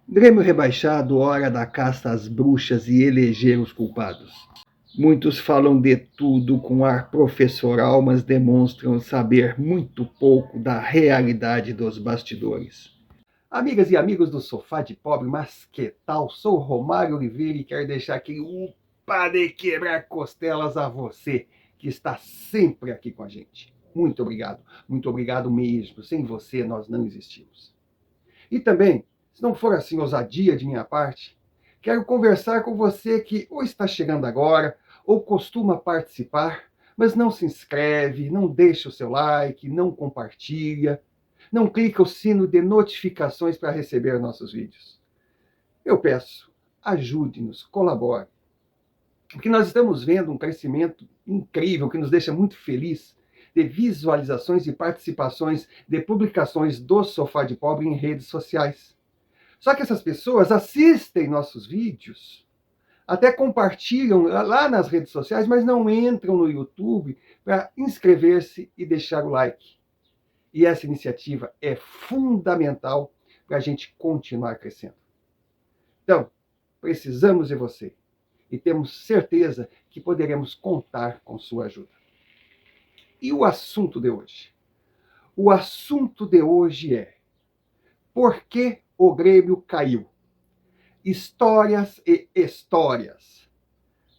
Grêmio rebaixado, hora da caça às bruxas e eleger os culpados. Muitos falam de tudo com ar professoral, mas demonstram saber muito pouco da realidade dos bastidores. Amigas e amigos do Sofá de Pobre, mas que tal? Sou Romário Oliveira e quero deixar aqui upa de quebrar costelas a você, que está sempre aqui com a gente. Muito obrigado mesmo. Sem você nós não existimos. E também, se não for assim ousadia de minha parte, quero conversar com você que ou está chegando agora, ou costuma participar, mas não se inscreve, não deixa o seu like, não compartilha, não clica o sino de notificações para receber nossos vídeos. Eu peço, ajude-nos, colabore. Porque nós estamos vendo um crescimento incrível que nos deixa muito feliz de visualizações e participações de publicações do Sofá de Pobre em redes sociais. Só que essas pessoas assistem nossos vídeos, até compartilham lá nas redes sociais, mas não entram no YouTube para inscrever-se e deixar o like. E essa iniciativa é fundamental para a gente continuar crescendo. Então, precisamos de você e temos certeza que poderemos contar com sua ajuda. E o assunto de hoje? O assunto de hoje é: por que o Grêmio caiu? Histórias e histórias.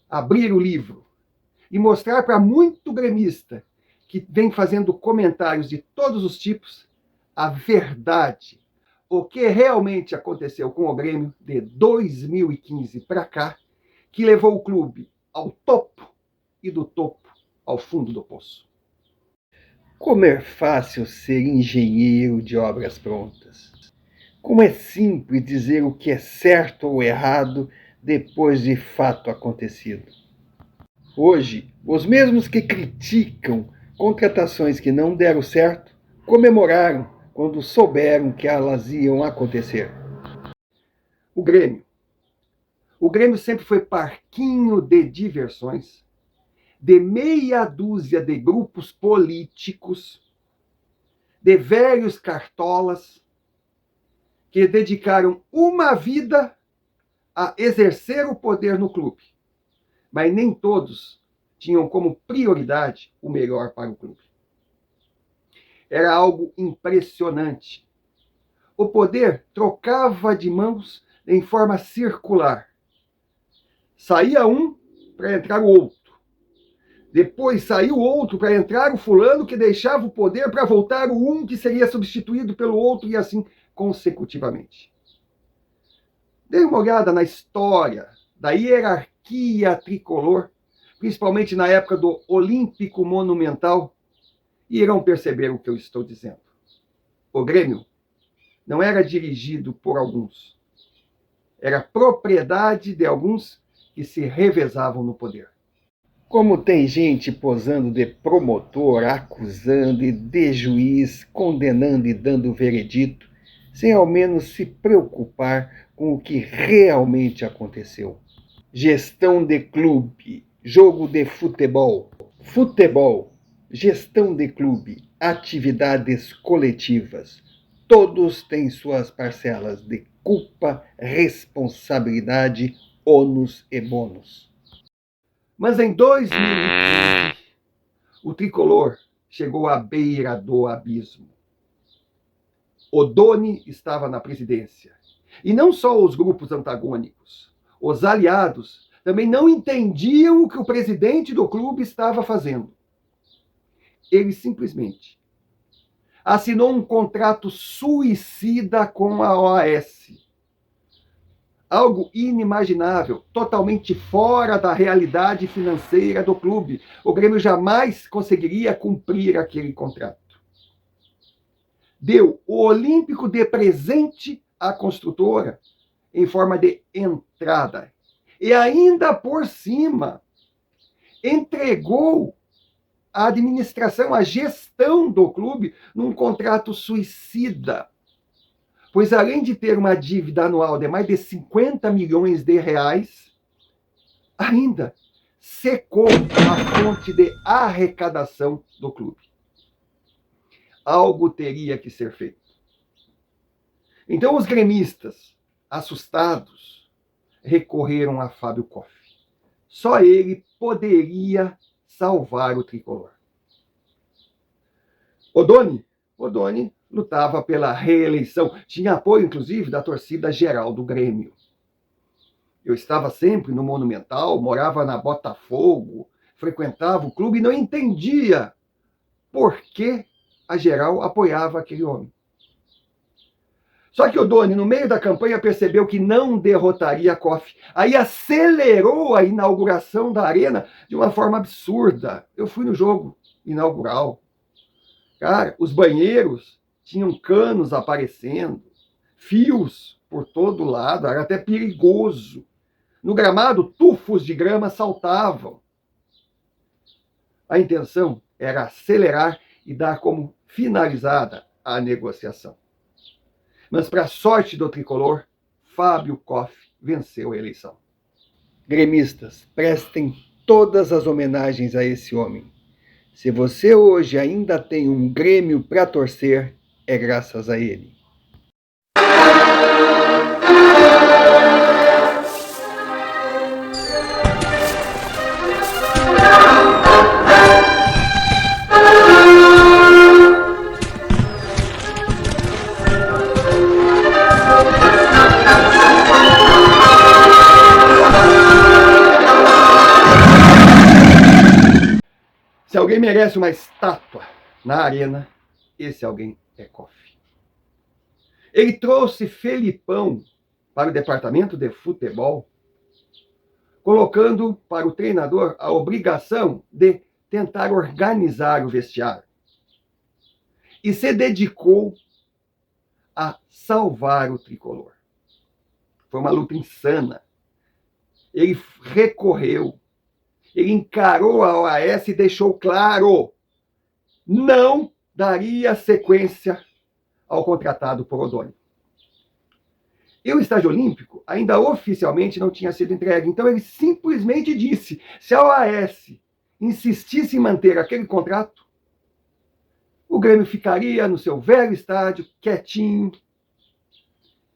Abrir o livro e mostrar para muito gremista que vem fazendo comentários de todos os tipos a verdade, o que realmente aconteceu com o Grêmio de 2015 para cá, que levou o clube ao topo e do topo ao fundo do poço. Como é fácil ser engenheiro de obras prontas. Como é simples dizer o que é certo ou errado depois de fato acontecido. Hoje, os mesmos que criticam contratações que não deram certo comemoraram quando souberam que elas iam acontecer. O Grêmio. O Grêmio sempre foi parquinho de diversões, de meia dúzia de grupos políticos, de velhos cartolas que dedicaram uma vida a exercer o poder no clube. Mas nem todos tinham como prioridade o melhor para o clube. Era algo impressionante. O poder trocava de mãos em forma circular. Saía um para entrar o outro. Depois saiu o outro para entrar o fulano que deixava o poder para voltar o um que seria substituído pelo outro e assim consecutivamente. Dê uma olhada na história da hierarquia tricolor, principalmente na época do Olímpico Monumental, e irão perceber o que eu estou dizendo. O Grêmio não era dirigido por alguns. Era propriedade de alguns que se revezavam no poder. Como tem gente posando de promotor, acusando e de juiz, condenando e dando veredito, sem ao menos se preocupar com o que realmente aconteceu. Gestão de clube, jogo de futebol, gestão de clube, atividades coletivas. Todos têm suas parcelas de culpa, responsabilidade, ônus e bônus. Mas em 2015, o tricolor chegou à beira do abismo. O Doni estava na presidência. E não só os grupos antagônicos, os aliados também não entendiam o que o presidente do clube estava fazendo. Ele simplesmente assinou um contrato suicida com a OAS. Algo inimaginável, totalmente fora da realidade financeira do clube. O Grêmio jamais conseguiria cumprir aquele contrato. Deu o Olímpico de presente à construtora em forma de entrada. E ainda por cima, entregou a administração, a gestão do clube num contrato suicida. Pois além de ter uma dívida anual de mais de 50 milhões de reais, ainda secou a fonte de arrecadação do clube. Algo teria que ser feito. Então os gremistas, assustados, recorreram a Fábio Koff. Só ele poderia salvar o tricolor. Odoni lutava pela reeleição, tinha apoio, inclusive, da torcida geral do Grêmio. Eu estava sempre no Monumental, morava na Botafogo, frequentava o clube e não entendia por que a geral apoiava aquele homem. Só que Odoni, no meio da campanha, percebeu que não derrotaria Koff. Aí acelerou a inauguração da arena de uma forma absurda. Eu fui no jogo inaugural. Cara, os banheiros tinham canos aparecendo, fios por todo lado, era até perigoso. No gramado, tufos de grama saltavam. A intenção era acelerar e dar como finalizada a negociação. Mas, para a sorte do tricolor, Fábio Koff venceu a eleição. Gremistas, prestem todas as homenagens a esse homem. Se você hoje ainda tem um Grêmio para torcer, é graças a ele. Se alguém merece uma estátua na arena, esse alguém é Koff. Ele trouxe Felipão para o departamento de futebol, colocando para o treinador a obrigação de tentar organizar o vestiário. E se dedicou a salvar o tricolor. Foi uma luta insana. Ele recorreu, ele encarou a OAS e deixou claro: não daria sequência ao contratado por Odoni. E o estádio olímpico ainda oficialmente não tinha sido entregue. Então ele simplesmente disse: se a OAS insistisse em manter aquele contrato, o Grêmio ficaria no seu velho estádio, quietinho,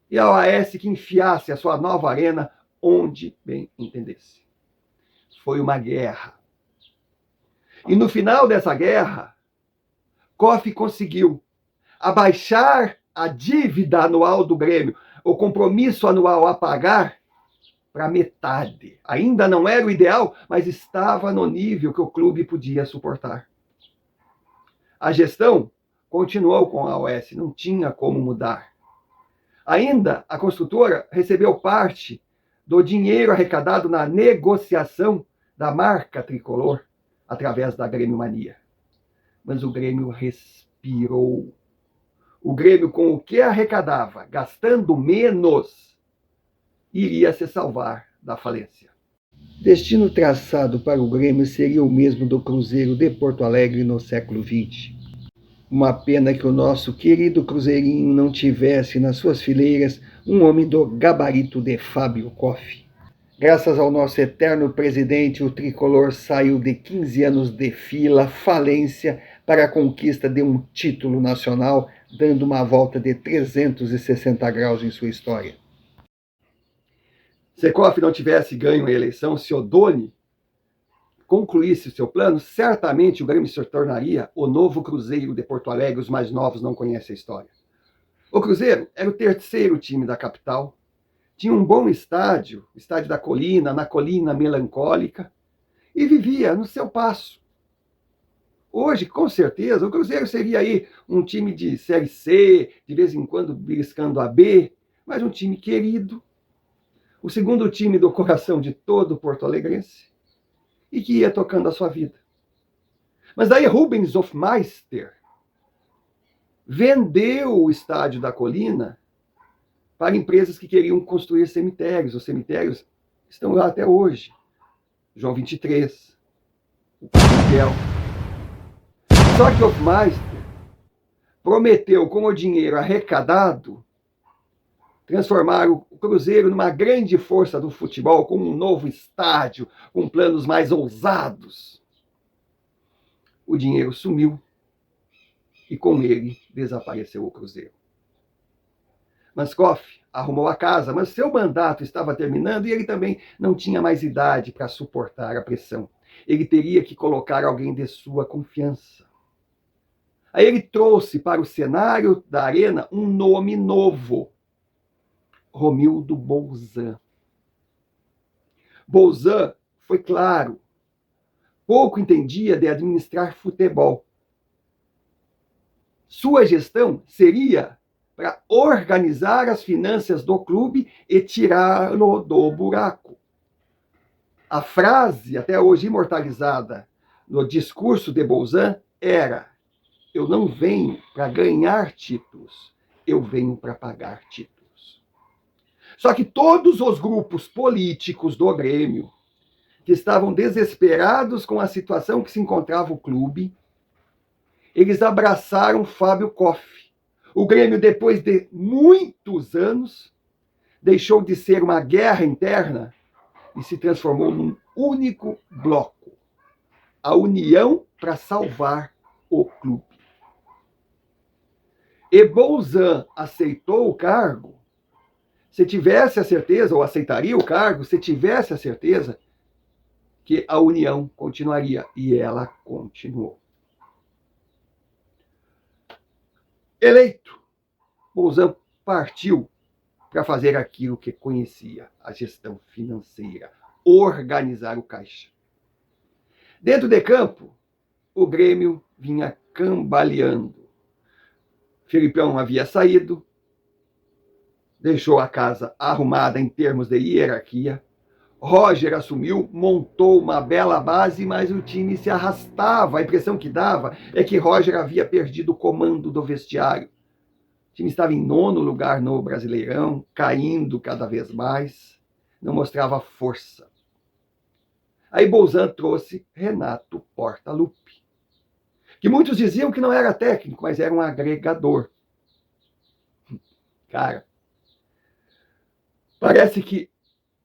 e a OAS que enfiasse a sua nova arena onde bem entendesse. Foi uma guerra. E no final dessa guerra, Koff conseguiu abaixar a dívida anual do Grêmio, o compromisso anual a pagar, para metade. Ainda não era o ideal, mas estava no nível que o clube podia suportar. A gestão continuou com a OAS, não tinha como mudar. Ainda, a construtora recebeu parte do dinheiro arrecadado na negociação da marca tricolor através da Grêmio Mania. Mas o Grêmio respirou. O Grêmio, com o que arrecadava, gastando menos, iria se salvar da falência. Destino traçado para o Grêmio seria o mesmo do Cruzeiro de Porto Alegre no século XX. Uma pena que o nosso querido Cruzeirinho não tivesse nas suas fileiras um homem do gabarito de Fábio Koff. Graças ao nosso eterno presidente, o tricolor saiu de 15 anos de fila, falência, para a conquista de um título nacional, dando uma volta de 360 graus em sua história. Se Koff não tivesse ganho a eleição, se Odoni concluísse o seu plano, certamente o Grêmio se tornaria o novo Cruzeiro de Porto Alegre. Os mais novos não conhecem a história. O Cruzeiro era o terceiro time da capital, tinha um bom estádio, estádio da Colina, na Colina Melancólica, e vivia no seu passo. Hoje, com certeza, o Cruzeiro seria aí um time de Série C, de vez em quando beliscando a B, mas um time querido, o segundo time do coração de todo porto-alegrense, e que ia tocando a sua vida. Mas daí Rubens Hofmeister vendeu o estádio da Colina para empresas que queriam construir cemitérios. Os cemitérios estão lá até hoje. João 23, o Miguel. Só que Hofmeister prometeu, com o dinheiro arrecadado, transformar o Cruzeiro numa grande força do futebol, com um novo estádio, com planos mais ousados. O dinheiro sumiu e com ele desapareceu o Cruzeiro. Mas Koff arrumou a casa, mas seu mandato estava terminando e ele também não tinha mais idade para suportar a pressão. Ele teria que colocar alguém de sua confiança. Aí ele trouxe para o cenário da arena um nome novo: Romildo Bolzan. Bolzan foi claro, pouco entendia de administrar futebol. Sua gestão seria para organizar as finanças do clube e tirá-lo do buraco. A frase, até hoje imortalizada no discurso de Bolzan, era: eu não venho para ganhar títulos, eu venho para pagar títulos. Só que todos os grupos políticos do Grêmio, que estavam desesperados com a situação que se encontrava o clube, eles abraçaram Fábio Koff. O Grêmio, depois de muitos anos, deixou de ser uma guerra interna e se transformou num único bloco: a união para salvar o clube. E Bolzan aceitou o cargo se tivesse a certeza, ou aceitaria o cargo se tivesse a certeza que a união continuaria, e ela continuou. Eleito, Bolzan partiu para fazer aquilo que conhecia: a gestão financeira, organizar o caixa. Dentro de campo, o Grêmio vinha cambaleando. Felipão havia saído, deixou a casa arrumada em termos de hierarquia. Roger assumiu, montou uma bela base, mas o time se arrastava. A impressão que dava é que Roger havia perdido o comando do vestiário. O time estava em 9º lugar no Brasileirão, caindo cada vez mais, não mostrava força. Aí Bolzan trouxe Renato Portaluppi, que muitos diziam que não era técnico, mas era um agregador. Cara, parece que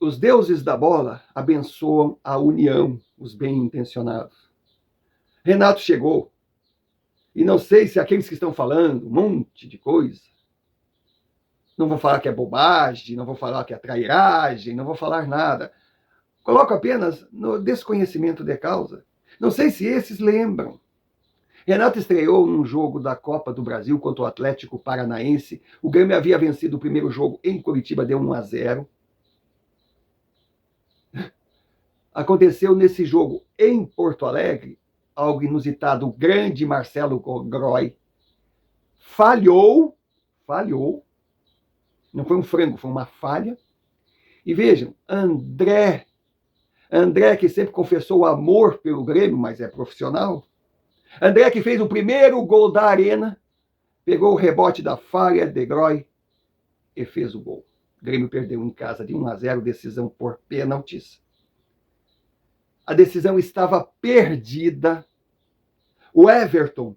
os deuses da bola abençoam a união, os bem-intencionados. Renato chegou, e não sei se aqueles que estão falando um monte de coisa, não vou falar que é bobagem, não vou falar que é trairagem, não vou falar nada. Coloco apenas no desconhecimento de causa. Não sei se esses lembram. Renato estreou num jogo da Copa do Brasil contra o Atlético Paranaense. O Grêmio havia vencido o primeiro jogo em Curitiba de 1-0. Aconteceu nesse jogo em Porto Alegre algo inusitado. O grande Marcelo Groy falhou, não foi um frango, foi uma falha. E vejam, André, que sempre confessou o amor pelo Grêmio, mas é profissional, André, que fez o primeiro gol da arena, pegou o rebote da falha de Groy e fez o gol. O Grêmio perdeu em casa de 1-0, decisão por pênaltis. A decisão estava perdida. O Everton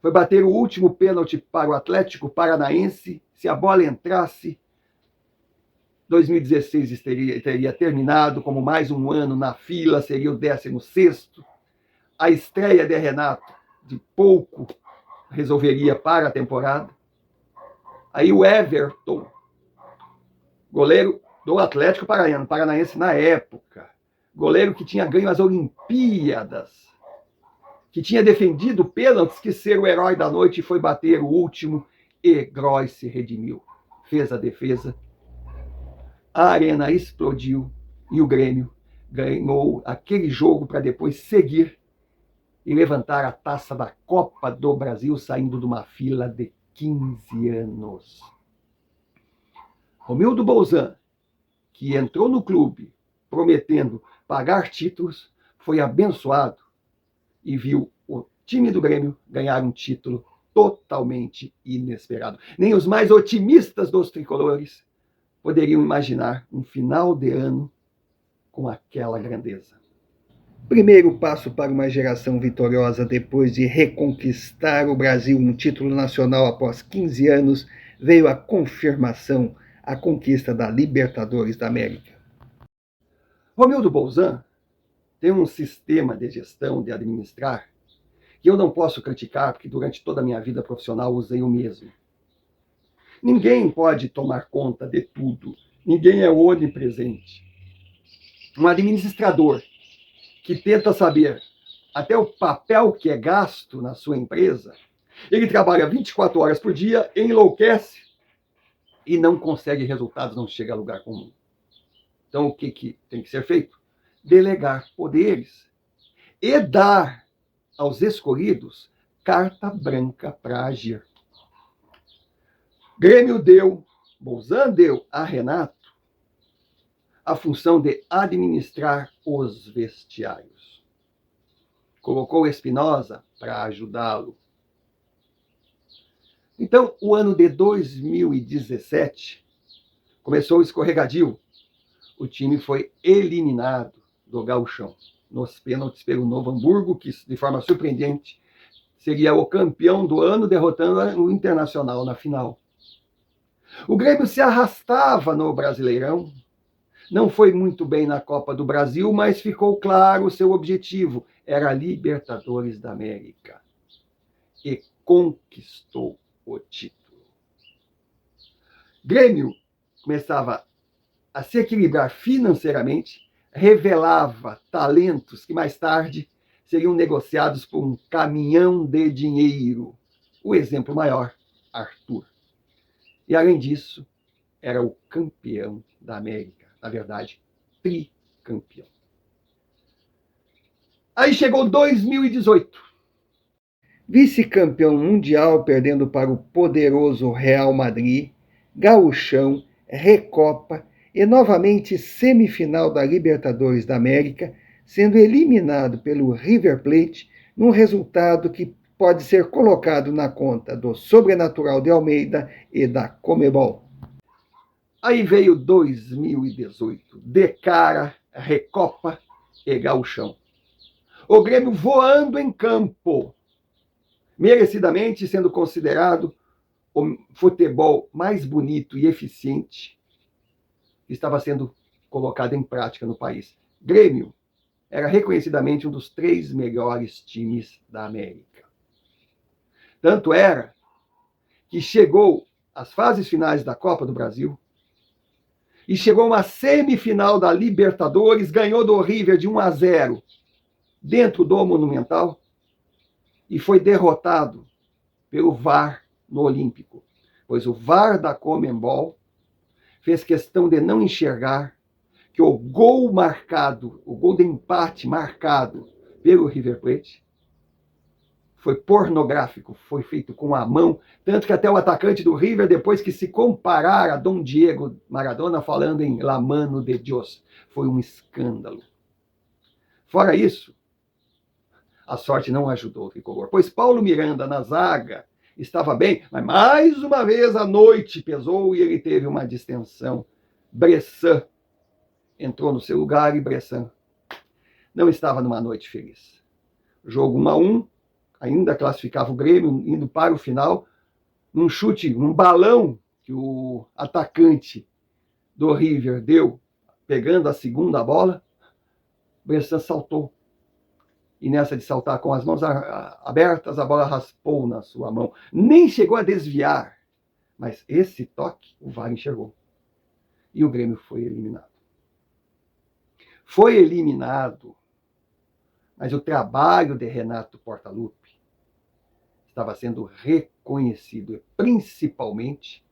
foi bater o último pênalti para o Atlético Paranaense. Se a bola entrasse, 2016 teria terminado como mais um ano na fila, seria o 16º. A estreia de Renato, de pouco, resolveria para a temporada. Aí o Everton, goleiro do Atlético Paranaense na época, goleiro que tinha ganho as Olimpíadas, que tinha defendido pênaltis, que ser o herói da noite, foi bater o último, e Groy se redimiu. Fez a defesa, a arena explodiu e o Grêmio ganhou aquele jogo para depois seguir e levantar a taça da Copa do Brasil, saindo de uma fila de 15 anos. Romildo Bolzan, que entrou no clube prometendo pagar títulos, foi abençoado e viu o time do Grêmio ganhar um título totalmente inesperado. Nem os mais otimistas dos tricolores poderiam imaginar um final de ano com aquela grandeza. Primeiro passo para uma geração vitoriosa depois de reconquistar o Brasil um título nacional após 15 anos, veio a confirmação, a conquista da Libertadores da América. Romildo Bolzan tem um sistema de gestão, de administrar, que eu não posso criticar, porque durante toda a minha vida profissional usei o mesmo. Ninguém pode tomar conta de tudo. Ninguém é onipresente. Um administrador que tenta saber até o papel que é gasto na sua empresa, ele trabalha 24 horas por dia, enlouquece e não consegue resultados, não chega a lugar comum. Então, o que tem que ser feito? Delegar poderes e dar aos escolhidos carta branca para agir. Grêmio deu, Bolzan deu a Renato a função de administrar os vestiários. Colocou Espinosa para ajudá-lo. Então, o ano de 2017 começou escorregadio. O time foi eliminado do Gauchão nos pênaltis pelo Novo Hamburgo, que de forma surpreendente seria o campeão do ano, derrotando o Internacional na final. O Grêmio se arrastava no Brasileirão, não foi muito bem na Copa do Brasil, mas ficou claro o seu objetivo, era a Libertadores da América. E conquistou o título. Grêmio começava a se equilibrar financeiramente, revelava talentos que mais tarde seriam negociados por um caminhão de dinheiro. O exemplo maior, Arthur. E, além disso, era o campeão da América. Na verdade, tricampeão. Aí chegou 2018. Vice-campeão mundial, perdendo para o poderoso Real Madrid, Gauchão, Recopa e novamente semifinal da Libertadores da América, sendo eliminado pelo River Plate num resultado que pode ser colocado na conta do Sobrenatural de Almeida e da Conmebol. Aí veio 2018, de cara, Recopa e Gauchão. O Grêmio voando em campo, merecidamente sendo considerado o futebol mais bonito e eficiente que estava sendo colocado em prática no país. Grêmio era reconhecidamente um dos 3 melhores times da América. Tanto era que chegou às fases finais da Copa do Brasil e chegou a uma semifinal da Libertadores, ganhou do River de 1-0 dentro do Monumental e foi derrotado pelo VAR no Olímpico, pois o VAR da Conmebol fez questão de não enxergar que o gol marcado, o gol de empate marcado pelo River Plate, foi pornográfico, foi feito com a mão, tanto que até o atacante do River, depois que se comparar a Dom Diego Maradona, falando em La Mano de Dios, foi um escândalo. Fora isso, a sorte não ajudou o tricolor, pois Paulo Miranda na zaga estava bem, mas mais uma vez a noite pesou e ele teve uma distensão. Bressan entrou no seu lugar e Bressan não estava numa noite feliz. Jogo 1-1, ainda classificava o Grêmio, indo para o final, num chute, um balão que o atacante do River deu, pegando a segunda bola, Bressan saltou. E nessa de saltar com as mãos abertas, a bola raspou na sua mão. Nem chegou a desviar, mas esse toque o VAR enxergou. E o Grêmio foi eliminado. Foi eliminado, mas o trabalho de Renato Portaluppi estava sendo reconhecido, principalmente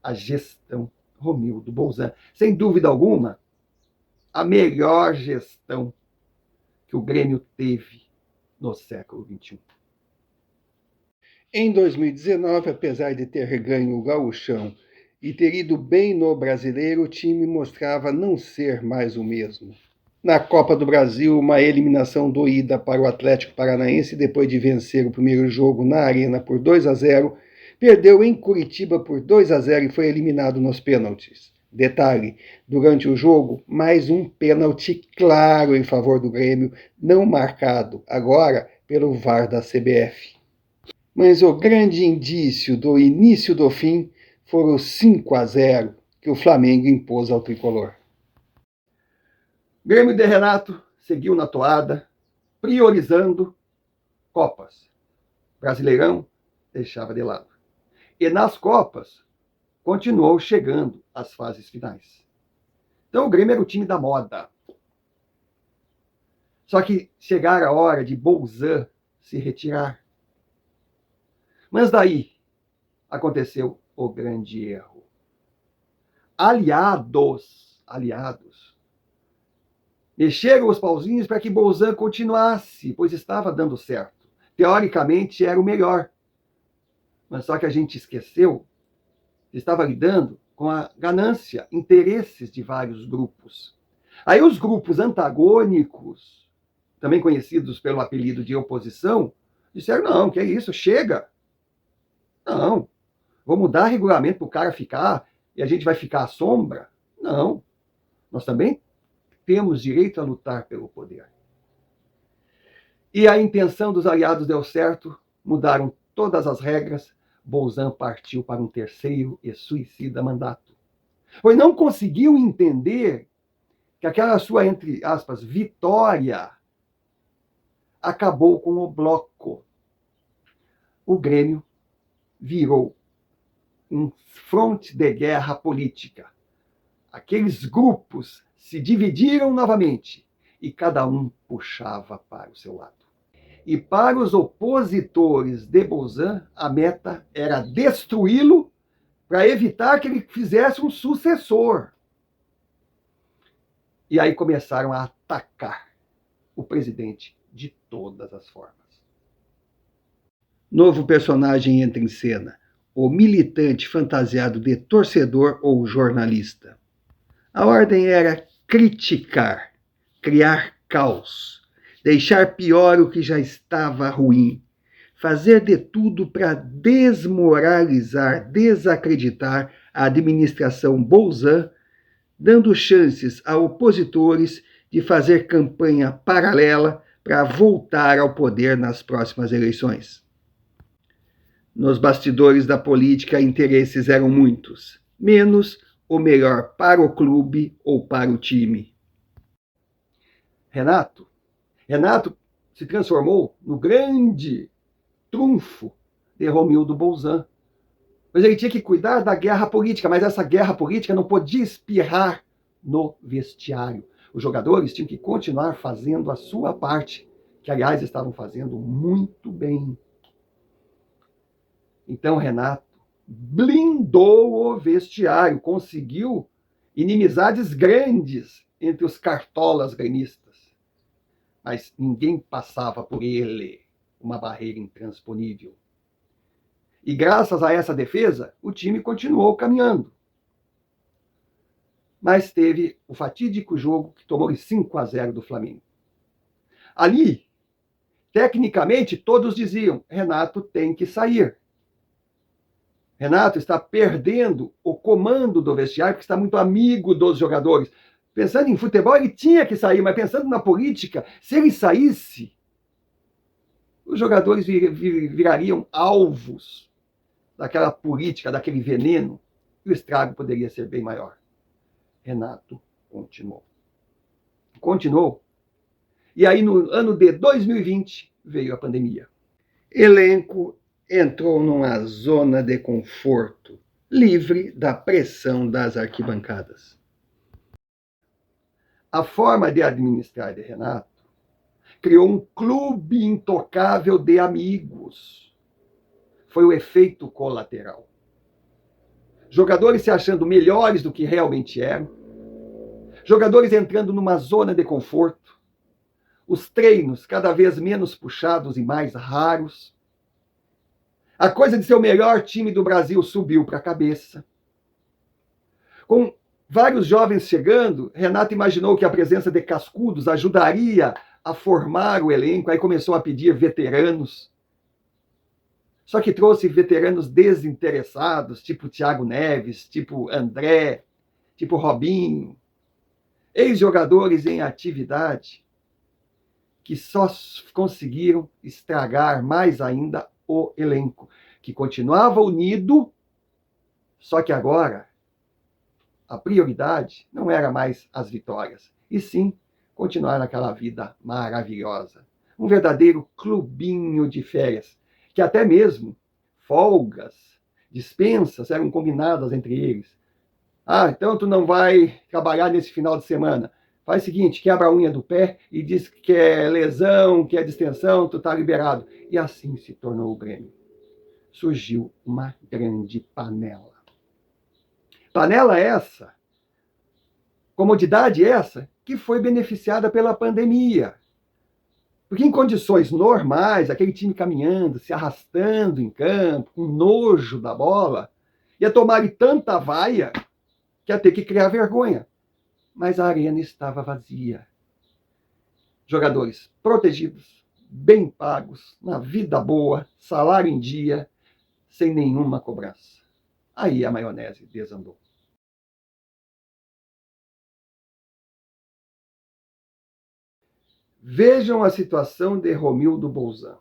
a gestão Romildo Bolzan. Sem dúvida alguma, a melhor gestão que o Grêmio teve no século XXI. Em 2019, apesar de ter ganho o Gauchão e ter ido bem no Brasileiro, o time mostrava não ser mais o mesmo. Na Copa do Brasil, uma eliminação doída para o Atlético Paranaense depois de vencer o primeiro jogo na Arena por 2-0, perdeu em Curitiba por 2-0 e foi eliminado nos pênaltis. Detalhe, durante o jogo, mais um pênalti claro em favor do Grêmio, não marcado, agora pelo VAR da CBF. Mas o grande indício do início do fim foram os 5-0 que o Flamengo impôs ao tricolor. Grêmio de Renato seguiu na toada, priorizando Copas. Brasileirão deixava de lado. E nas Copas, continuou chegando às fases finais. Então o Grêmio era o time da moda. Só que chegara a hora de Bolzan se retirar. Mas daí aconteceu o grande erro. Aliados, mexeram os pauzinhos para que Bolzan continuasse, pois estava dando certo. Teoricamente era o melhor. Mas só que a gente esqueceu que estava lidando com a ganância, interesses de vários grupos. Aí os grupos antagônicos, também conhecidos pelo apelido de oposição, disseram, não, que é isso, chega. Não, vou mudar regulamento para o cara ficar e a gente vai ficar à sombra? Não, nós também temos direito a lutar pelo poder. E a intenção dos aliados deu certo, mudaram todas as regras, Bolzan partiu para um terceiro e suicida mandato. Pois não conseguiu entender que aquela sua, entre aspas, vitória acabou com o bloco. O Grêmio virou um fronte de guerra política. Aqueles grupos se dividiram novamente e cada um puxava para o seu lado. E para os opositores de Bolzan, a meta era destruí-lo para evitar que ele fizesse um sucessor. E aí começaram a atacar o presidente de todas as formas. Novo personagem entra em cena, o militante fantasiado de torcedor ou jornalista. A ordem era criticar, criar caos, deixar pior o que já estava ruim, fazer de tudo para desmoralizar, desacreditar a administração Bolzan, dando chances a opositores de fazer campanha paralela para voltar ao poder nas próximas eleições. Nos bastidores da política, interesses eram muitos, menos o melhor para o clube ou para o time. Renato se transformou no grande trunfo de Romildo Bolzan. Pois ele tinha que cuidar da guerra política, mas essa guerra política não podia espirrar no vestiário. Os jogadores tinham que continuar fazendo a sua parte, que, aliás, estavam fazendo muito bem. Então, Renato blindou o vestiário, conseguiu inimizades grandes entre os cartolas gremistas. Mas ninguém passava por ele, uma barreira intransponível. E graças a essa defesa, o time continuou caminhando. Mas teve o fatídico jogo que tomou 5-0 do Flamengo. Ali, tecnicamente, todos diziam, Renato tem que sair. Renato está perdendo o comando do vestiário, porque está muito amigo dos jogadores. Pensando em futebol, ele tinha que sair, mas pensando na política, se ele saísse, os jogadores virariam alvos daquela política, daquele veneno, e o estrago poderia ser bem maior. Renato continuou. E aí, no ano de 2020, veio a pandemia. Elenco entrou numa zona de conforto, livre da pressão das arquibancadas. A forma de administrar de Renato criou um clube intocável de amigos. Foi o efeito colateral. Jogadores se achando melhores do que realmente eram, jogadores entrando numa zona de conforto, os treinos cada vez menos puxados e mais raros. A coisa de ser o melhor time do Brasil subiu para a cabeça. Com vários jovens chegando, Renato imaginou que a presença de cascudos ajudaria a formar o elenco, aí começou a pedir veteranos. Só que trouxe veteranos desinteressados, tipo Thiago Neves, tipo André, tipo Robinho, ex-jogadores em atividade, que só conseguiram estragar mais ainda o elenco, que continuava unido, só que agora a prioridade não era mais as vitórias, e sim continuar naquela vida maravilhosa. Um verdadeiro clubinho de férias, que até mesmo folgas dispensas eram combinadas entre eles. Ah, então tu não vai trabalhar nesse final de semana. Faz o seguinte, quebra a unha do pé e diz que é lesão, que é distensão, tu tá liberado. E assim se tornou o Grêmio. Surgiu uma grande panela. Panela essa, comodidade essa, que foi beneficiada pela pandemia. Porque em condições normais, aquele time caminhando, se arrastando em campo, com nojo da bola, ia tomar tanta vaia que ia ter que criar vergonha. Mas a arena estava vazia. Jogadores protegidos, bem pagos, na vida boa, salário em dia, sem nenhuma cobrança. Aí a maionese desandou. Vejam a situação de Romildo Bolzan.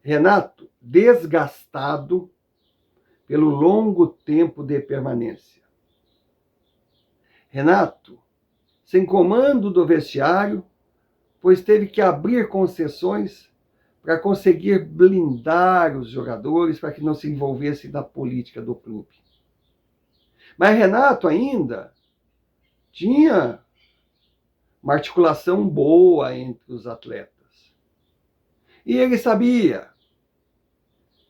Renato, desgastado pelo longo tempo de permanência. Renato, sem comando do vestiário, pois teve que abrir concessões para conseguir blindar os jogadores para que não se envolvessem na política do clube. Mas Renato ainda tinha uma articulação boa entre os atletas. E ele sabia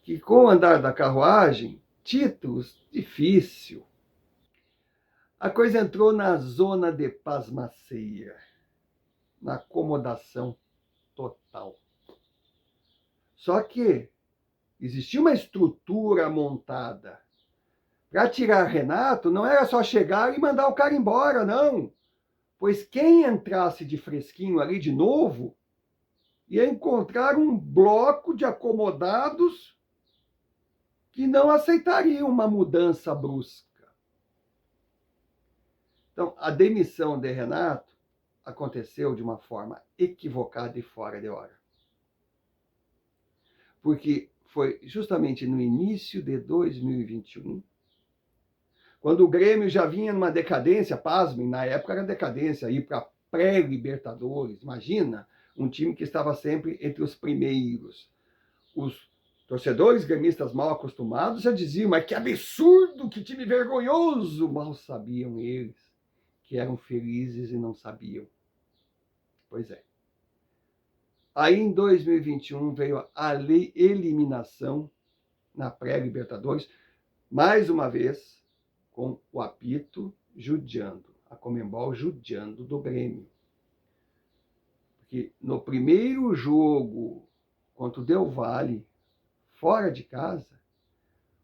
que com o andar da carruagem, títulos difícil. A coisa entrou na zona de pasmaceia, na acomodação total. Só que existia uma estrutura montada. Para tirar Renato, não era só chegar e mandar o cara embora, não. Pois quem entrasse de fresquinho ali de novo, ia encontrar um bloco de acomodados que não aceitariam uma mudança brusca. Então, a demissão de Renato aconteceu de uma forma equivocada e fora de hora. Porque foi justamente no início de 2021, quando o Grêmio já vinha numa decadência, pasmem, na época era decadência, ir para pré-Libertadores, imagina, um time que estava sempre entre os primeiros. Os torcedores gremistas mal acostumados já diziam, mas que absurdo, que time vergonhoso, mal sabiam eles que eram felizes e não sabiam. Pois é. Aí em 2021 veio a eliminação na pré-Libertadores, mais uma vez com o apito judiando, a Conmebol judiando do Grêmio. Porque no primeiro jogo contra o Del Valle, fora de casa,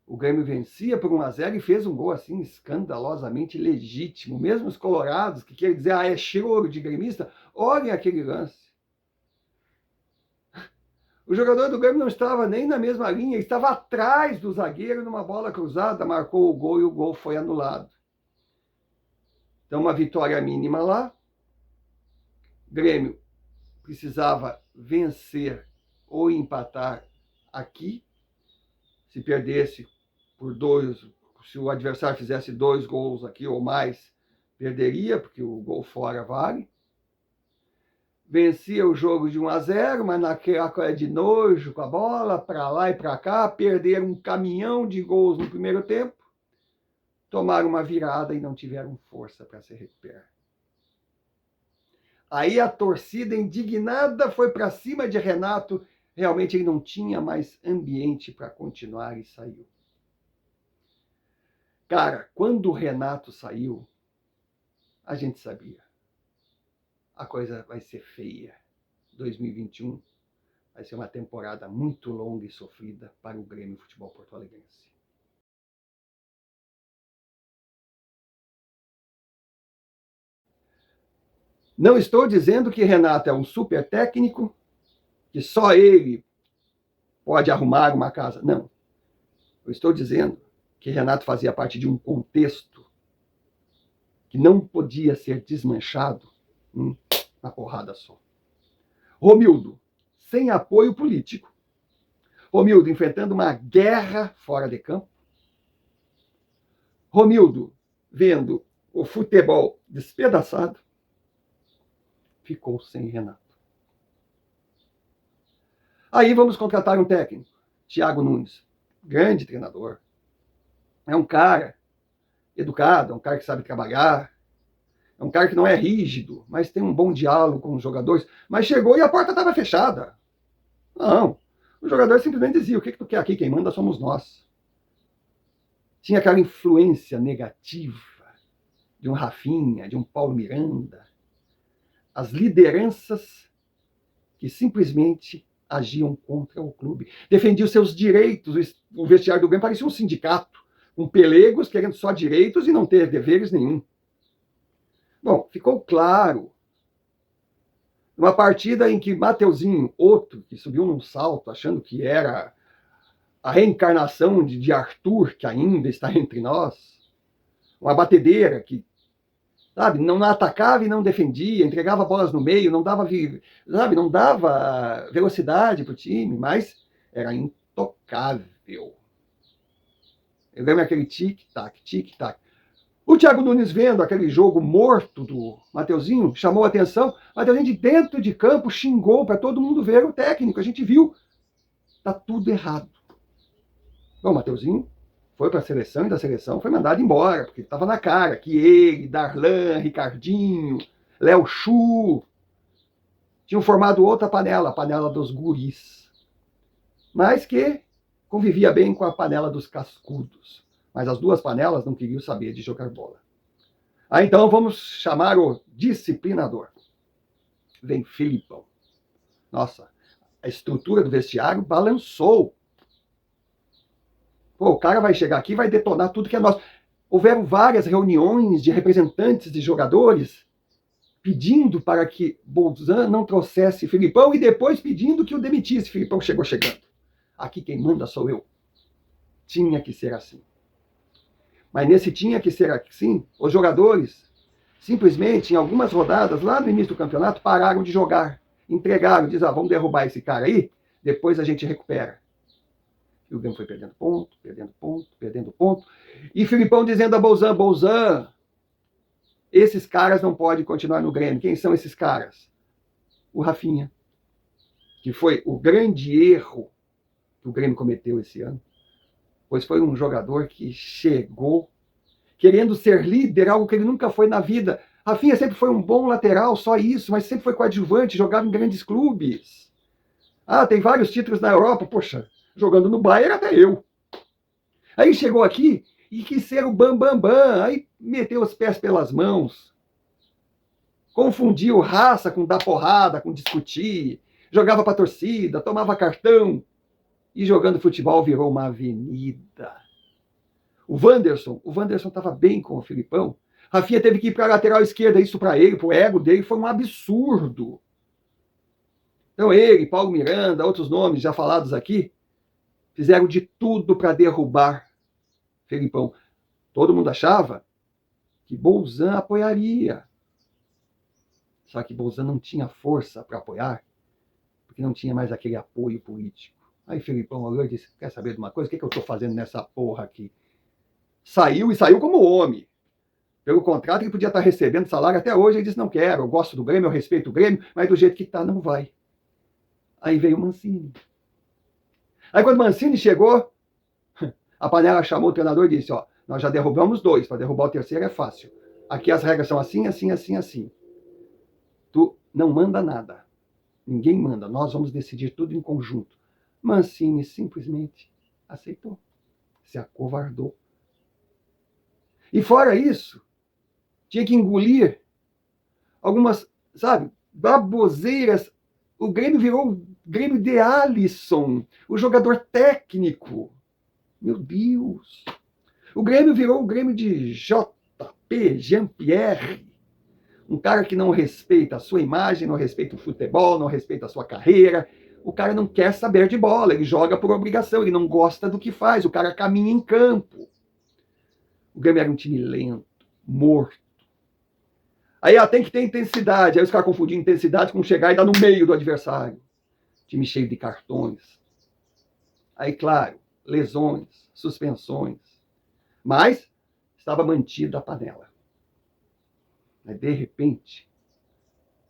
o Grêmio vencia por 1-0 e fez um gol assim escandalosamente legítimo. Mesmo os colorados, que querem dizer, é choro de gremista, olhem aquele lance. O jogador do Grêmio não estava nem na mesma linha, estava atrás do zagueiro numa bola cruzada, marcou o gol e o gol foi anulado. Então, uma vitória mínima lá. Grêmio precisava vencer ou empatar aqui. Se perdesse por 2, se o adversário fizesse 2 gols aqui ou mais, perderia, porque o gol fora vale. Vencia o jogo de 1-0, mas naquela coisa de nojo com a bola, para lá e para cá, perderam um caminhão de gols no primeiro tempo, tomaram uma virada e não tiveram força para se recuperar. Aí a torcida indignada foi para cima de Renato, realmente ele não tinha mais ambiente para continuar e saiu. Cara, quando o Renato saiu, a gente sabia. A coisa vai ser feia. 2021 vai ser uma temporada muito longa e sofrida para o Grêmio Futebol Porto Alegrense. Não estou dizendo que Renato é um super técnico, que só ele pode arrumar uma casa. Não. Eu estou dizendo que Renato fazia parte de um contexto que não podia ser desmanchado na porrada só. Romildo, sem apoio político. Romildo enfrentando uma guerra fora de campo. Romildo vendo o futebol despedaçado. Ficou sem Renato. Aí vamos contratar um técnico, Thiago Nunes. grande treinador. É um cara educado, é um cara que sabe trabalhar, é um cara que não é rígido, mas tem um bom diálogo com os jogadores. Mas chegou e a porta estava fechada. Não. O jogador simplesmente dizia: o que tu quer aqui? Quem manda somos nós. Tinha aquela influência negativa de um Rafinha, de um Paulo Miranda. As lideranças que simplesmente agiam contra o clube. Defendiam seus direitos. O vestiário do Grêmio parecia um sindicato, com pelegos querendo só direitos e não ter deveres nenhum. Bom, ficou claro. Numa partida em que Mateuzinho, outro que subiu num salto, achando que era a reencarnação de Arthur, que ainda está entre nós, uma batedeira que, sabe, não atacava e não defendia, entregava bolas no meio, não dava, sabe, não dava velocidade para o time, mas era intocável. Eu lembro aquele tic-tac, tic-tac. O Thiago Nunes, vendo aquele jogo morto do Mateuzinho, chamou a atenção. Mateuzinho, de dentro de campo, xingou para todo mundo ver o técnico. A gente viu. Tá tudo errado. Bom, o Mateuzinho foi para a seleção e da seleção foi mandado embora, porque estava na cara que ele, Darlan, Ricardinho, Léo Chu tinham formado outra panela, a panela dos guris, mas que convivia bem com a panela dos cascudos. Mas as duas panelas não queriam saber de jogar bola. Então vamos chamar o disciplinador. Vem Filipão. Nossa, a estrutura do vestiário balançou. Pô, o cara vai chegar aqui e vai detonar tudo que é nosso. Houveram várias reuniões de representantes de jogadores pedindo para que Bolzan não trouxesse Filipão e depois pedindo que o demitisse. Filipão chegou chegando. Aqui quem manda sou eu. Tinha que ser assim. Mas nesse tinha que ser assim, os jogadores simplesmente, em algumas rodadas, lá no início do campeonato, pararam de jogar. Entregaram, diz, vamos derrubar esse cara aí, depois a gente recupera. E o Grêmio foi perdendo ponto, perdendo ponto, perdendo ponto. E Filipão dizendo a Bolzan, Bolzan, esses caras não podem continuar no Grêmio. Quem são esses caras? O Rafinha, que foi o grande erro que o Grêmio cometeu esse ano, pois foi um jogador que chegou querendo ser líder, algo que ele nunca foi na vida. Rafinha sempre foi um bom lateral, só isso, mas sempre foi coadjuvante, jogava em grandes clubes. Tem vários títulos na Europa, poxa, jogando no Bayern até eu. Aí chegou aqui e quis ser o bam, aí meteu os pés pelas mãos, confundiu raça com dar porrada, com discutir, jogava pra torcida, tomava cartão, e jogando futebol virou uma avenida. O Wanderson estava bem com o Filipão. Rafinha teve que ir para a lateral esquerda, isso para ele, para o ego dele, foi um absurdo. Então ele, Paulo Miranda, outros nomes já falados aqui, fizeram de tudo para derrubar Filipão. Todo mundo achava que Bolzan apoiaria. Só que Bolzan não tinha força para apoiar, porque não tinha mais aquele apoio político. Aí Filipão olhou e disse, quer saber de uma coisa? O que eu estou fazendo nessa porra aqui? Saiu como homem. Pelo contrato, ele podia estar recebendo salário até hoje. Ele disse, não quero, eu gosto do Grêmio, eu respeito o Grêmio, mas do jeito que está, não vai. Aí veio o Mancini. Aí quando o Mancini chegou, a panela chamou o treinador e disse, nós já derrubamos 2, para derrubar o terceiro é fácil. Aqui as regras são assim, assim, assim, assim. Tu não manda nada. Ninguém manda, nós vamos decidir tudo em conjunto. Mancini simplesmente aceitou. Se acovardou. E fora isso, tinha que engolir algumas, sabe, baboseiras. O Grêmio virou o Grêmio de Alisson, o jogador técnico. Meu Deus. O Grêmio virou o Grêmio de JP, Jean-Pierre. Um cara que não respeita a sua imagem, não respeita o futebol, não respeita a sua carreira. O cara não quer saber de bola, ele joga por obrigação, ele não gosta do que faz, o cara caminha em campo. O Grêmio era um time lento, morto. Aí tem que ter intensidade. Aí os caras confundiam intensidade com chegar e dar no meio do adversário. Time cheio de cartões. Aí, claro, lesões, suspensões. Mas estava mantida a panela. Aí, de repente,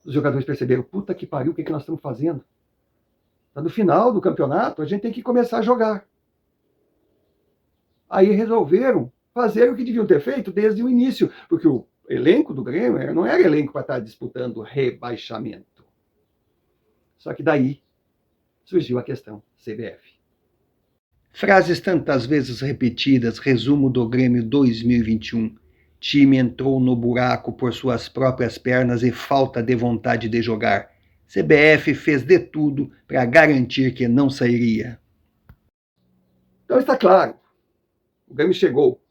os jogadores perceberam, puta que pariu, o que nós estamos fazendo? Está no final do campeonato, a gente tem que começar a jogar. Aí resolveram fazer o que deviam ter feito desde o início, porque o elenco do Grêmio não era elenco para estar disputando rebaixamento. Só que daí surgiu a questão CBF. Frases tantas vezes repetidas, resumo do Grêmio 2021. Time entrou no buraco por suas próprias pernas e falta de vontade de jogar. CBF fez de tudo para garantir que não sairia. Então está claro, o Grêmio chegou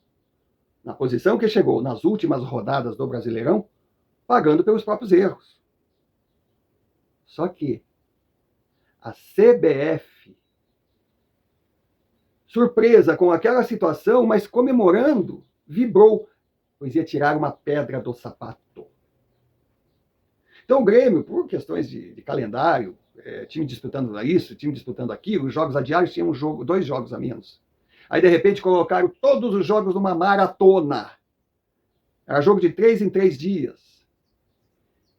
na posição que chegou nas últimas rodadas do Brasileirão, pagando pelos próprios erros. Só que a CBF, surpresa com aquela situação, mas comemorando, vibrou, pois ia tirar uma pedra do sapato. Então o Grêmio, por questões de calendário, time disputando isso, time disputando aquilo, os jogos adiados tinham 2 jogos a menos. Aí, de repente, colocaram todos os jogos numa maratona. Era jogo de 3 em 3 dias.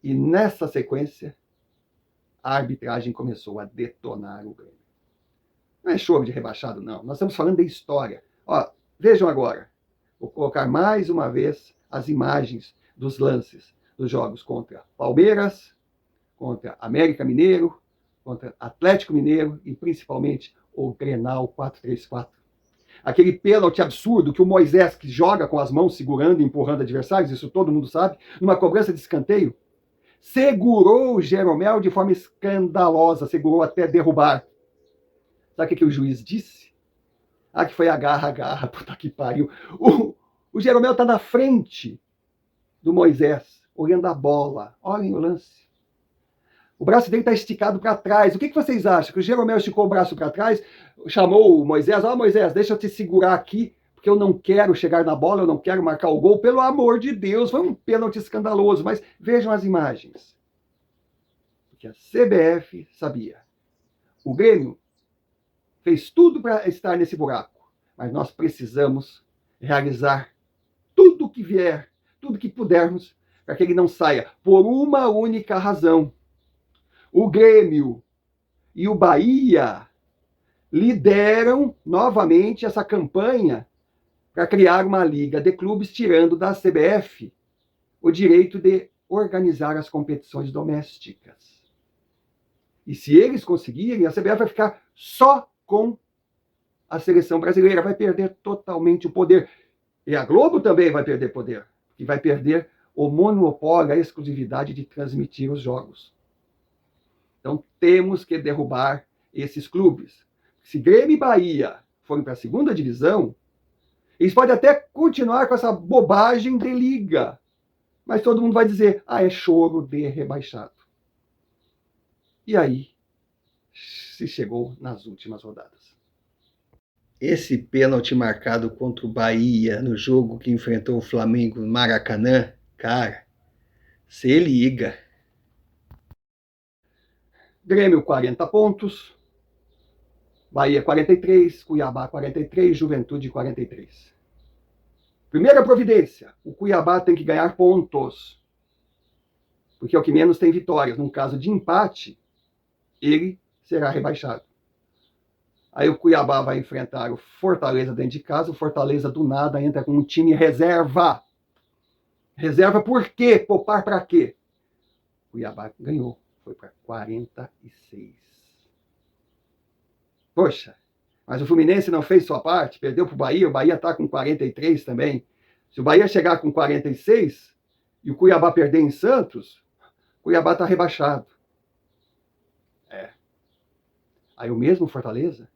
E nessa sequência, a arbitragem começou a detonar o Grêmio. Não é jogo de rebaixado, não. Nós estamos falando de história. Ó, vejam agora. Vou colocar mais uma vez as imagens dos lances dos jogos contra Palmeiras, contra América Mineiro, contra Atlético Mineiro e principalmente o Grenal 4-3-4. Aquele pênalti absurdo que o Moisés, que joga com as mãos segurando e empurrando adversários, isso todo mundo sabe, numa cobrança de escanteio, segurou o Jeromel de forma escandalosa, segurou até derrubar. Sabe o que o juiz disse? Que foi agarra, puta que pariu. O Jeromel está na frente do Moisés, olhando a bola. Olhem o lance. O braço dele está esticado para trás. O que vocês acham? Que o Jeromel esticou o braço para trás, chamou o Moisés, Moisés, deixa eu te segurar aqui, porque eu não quero chegar na bola, eu não quero marcar o gol, pelo amor de Deus, foi um pênalti escandaloso, mas vejam as imagens. Porque a CBF sabia. O Grêmio fez tudo para estar nesse buraco, mas nós precisamos realizar tudo o que vier, tudo que pudermos, para que ele não saia, por uma única razão. O Grêmio e o Bahia lideram novamente essa campanha para criar uma liga de clubes, tirando da CBF o direito de organizar as competições domésticas. E se eles conseguirem, a CBF vai ficar só com a seleção brasileira, vai perder totalmente o poder. E a Globo também vai perder poder, e vai perder o monopólio, a exclusividade de transmitir os jogos. Então temos que derrubar esses clubes. Se Grêmio e Bahia forem para a segunda divisão, eles podem até continuar com essa bobagem de liga, mas todo mundo vai dizer, é choro de rebaixado. E aí se chegou nas últimas rodadas. Esse pênalti marcado contra o Bahia no jogo que enfrentou o Flamengo no Maracanã, cara, se liga. Grêmio 40 pontos, Bahia 43, Cuiabá 43, Juventude 43. Primeira providência, o Cuiabá tem que ganhar pontos, porque é o que menos tem vitórias. Num caso de empate, ele será rebaixado. Aí o Cuiabá vai enfrentar o Fortaleza dentro de casa, o Fortaleza do nada entra com um time reserva. Reserva por quê? Poupar para quê? O Cuiabá ganhou, foi para 46. Poxa, mas o Fluminense não fez sua parte, perdeu para o Bahia está com 43 também. Se o Bahia chegar com 46 e o Cuiabá perder em Santos, o Cuiabá está rebaixado. Aí o mesmo Fortaleza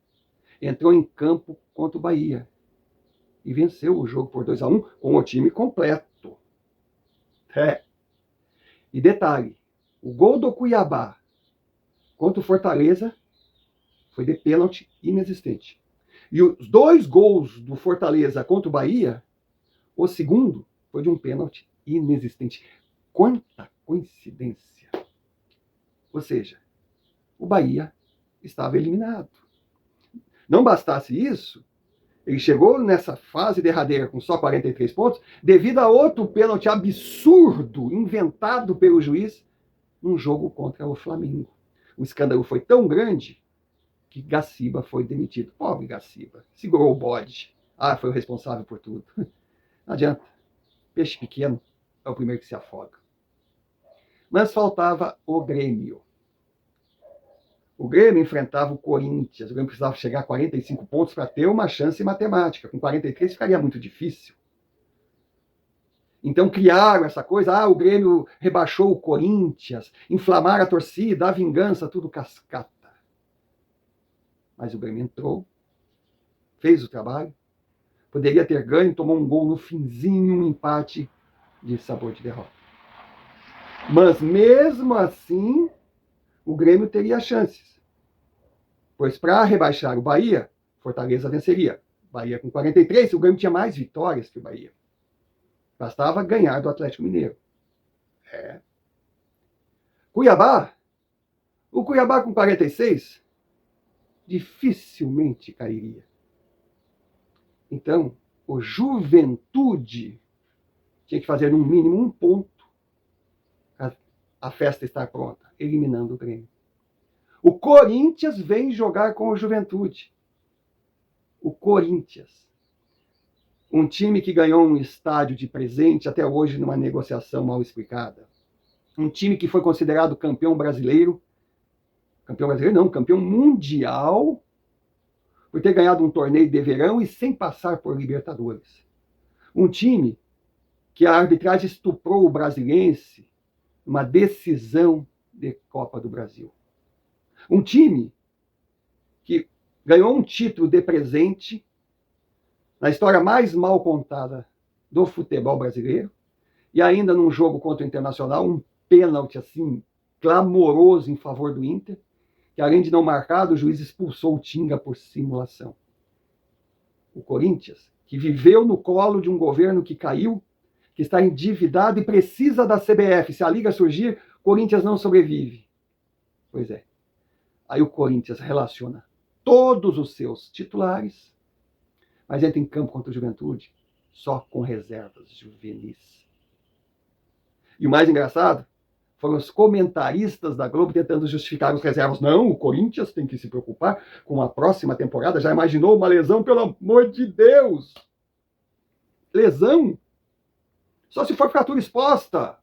entrou em campo contra o Bahia e venceu o jogo por 2-1 com o time completo. E detalhe, o gol do Cuiabá contra o Fortaleza foi de pênalti inexistente. E os 2 gols do Fortaleza contra o Bahia, o segundo foi de um pênalti inexistente. Quanta coincidência! Ou seja, o Bahia estava eliminado. Não bastasse isso, ele chegou nessa fase derradeira com só 43 pontos, devido a outro pênalti absurdo inventado pelo juiz num jogo contra o Flamengo. O escândalo foi tão grande que Gaciba foi demitido. Pobre Gaciba, segurou o bode Ah, foi o responsável por tudo. Não adianta. Peixe pequeno é o primeiro que se afoga. Mas faltava o Grêmio. O Grêmio enfrentava o Corinthians. O Grêmio precisava chegar a 45 pontos para ter uma chance matemática. Com 43 ficaria muito difícil. Então criaram essa coisa, o Grêmio rebaixou o Corinthians, inflamaram a torcida, a vingança, tudo cascata. Mas o Grêmio entrou, fez o trabalho, poderia ter ganho, tomou um gol no finzinho, um empate de sabor de derrota. Mas mesmo assim, o Grêmio teria chances. Pois para rebaixar o Bahia, Fortaleza venceria. Bahia com 43, o Grêmio tinha mais vitórias que o Bahia. Bastava ganhar do Atlético Mineiro. Cuiabá, o Cuiabá com 46, dificilmente cairia. Então, o Juventude tinha que fazer no mínimo um ponto a festa estar pronta, eliminando o Grêmio. O Corinthians vem jogar com o Juventude. O Corinthians. Um time que ganhou um estádio de presente até hoje numa negociação mal explicada. Um time que foi considerado campeão brasileiro. Campeão brasileiro não, campeão mundial por ter ganhado um torneio de verão e sem passar por Libertadores. Um time que a arbitragem estuprou o brasiliense numa decisão de Copa do Brasil. Um time que ganhou um título de presente na história mais mal contada do futebol brasileiro e ainda num jogo contra o Internacional, um pênalti assim clamoroso em favor do Inter, que além de não marcar, o juiz expulsou o Tinga por simulação. O Corinthians, que viveu no colo de um governo que caiu, que está endividado e precisa da CBF. Se a Liga surgir, o Corinthians não sobrevive. Pois é. Aí o Corinthians relaciona todos os seus titulares, mas entra em campo contra o Juventude só com reservas juvenis. E o mais engraçado foram os comentaristas da Globo tentando justificar os reservas. Não, o Corinthians tem que se preocupar com a próxima temporada. Já imaginou uma lesão, pelo amor de Deus? Lesão? Só se for fratura exposta.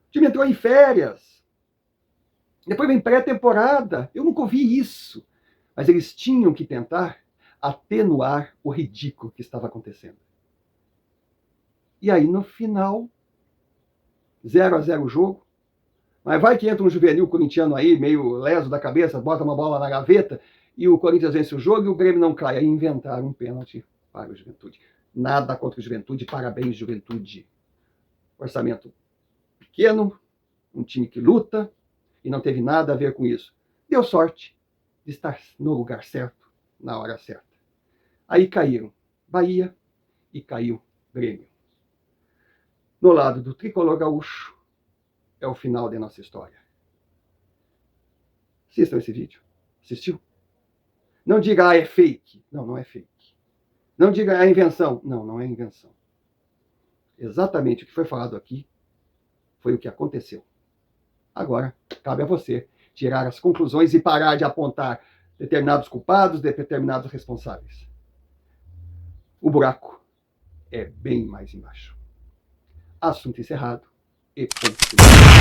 O time entrou em férias. Depois vem pré-temporada. Eu nunca ouvi isso. Mas eles tinham que tentar atenuar o ridículo que estava acontecendo. E aí, no final, 0-0 o jogo. Mas vai que entra um juvenil corintiano aí, meio leso da cabeça, bota uma bola na gaveta e o Corinthians vence o jogo e o Grêmio não cai. Aí inventaram um pênalti para o Juventude. Nada contra o Juventude, parabéns, Juventude. Orçamento pequeno, um time que luta e não teve nada a ver com isso. Deu sorte de estar no lugar certo, na hora certa. Aí caíram Bahia e caiu Grêmio. No lado do tricolor gaúcho, é o final da nossa história. Assistam esse vídeo. Assistiu? Não diga, é fake. Não, não é fake. Não diga, é invenção. Não, não é invenção. Exatamente o que foi falado aqui foi o que aconteceu. Agora, cabe a você tirar as conclusões e parar de apontar determinados culpados, determinados responsáveis. O buraco é bem mais embaixo. Assunto encerrado e ponto.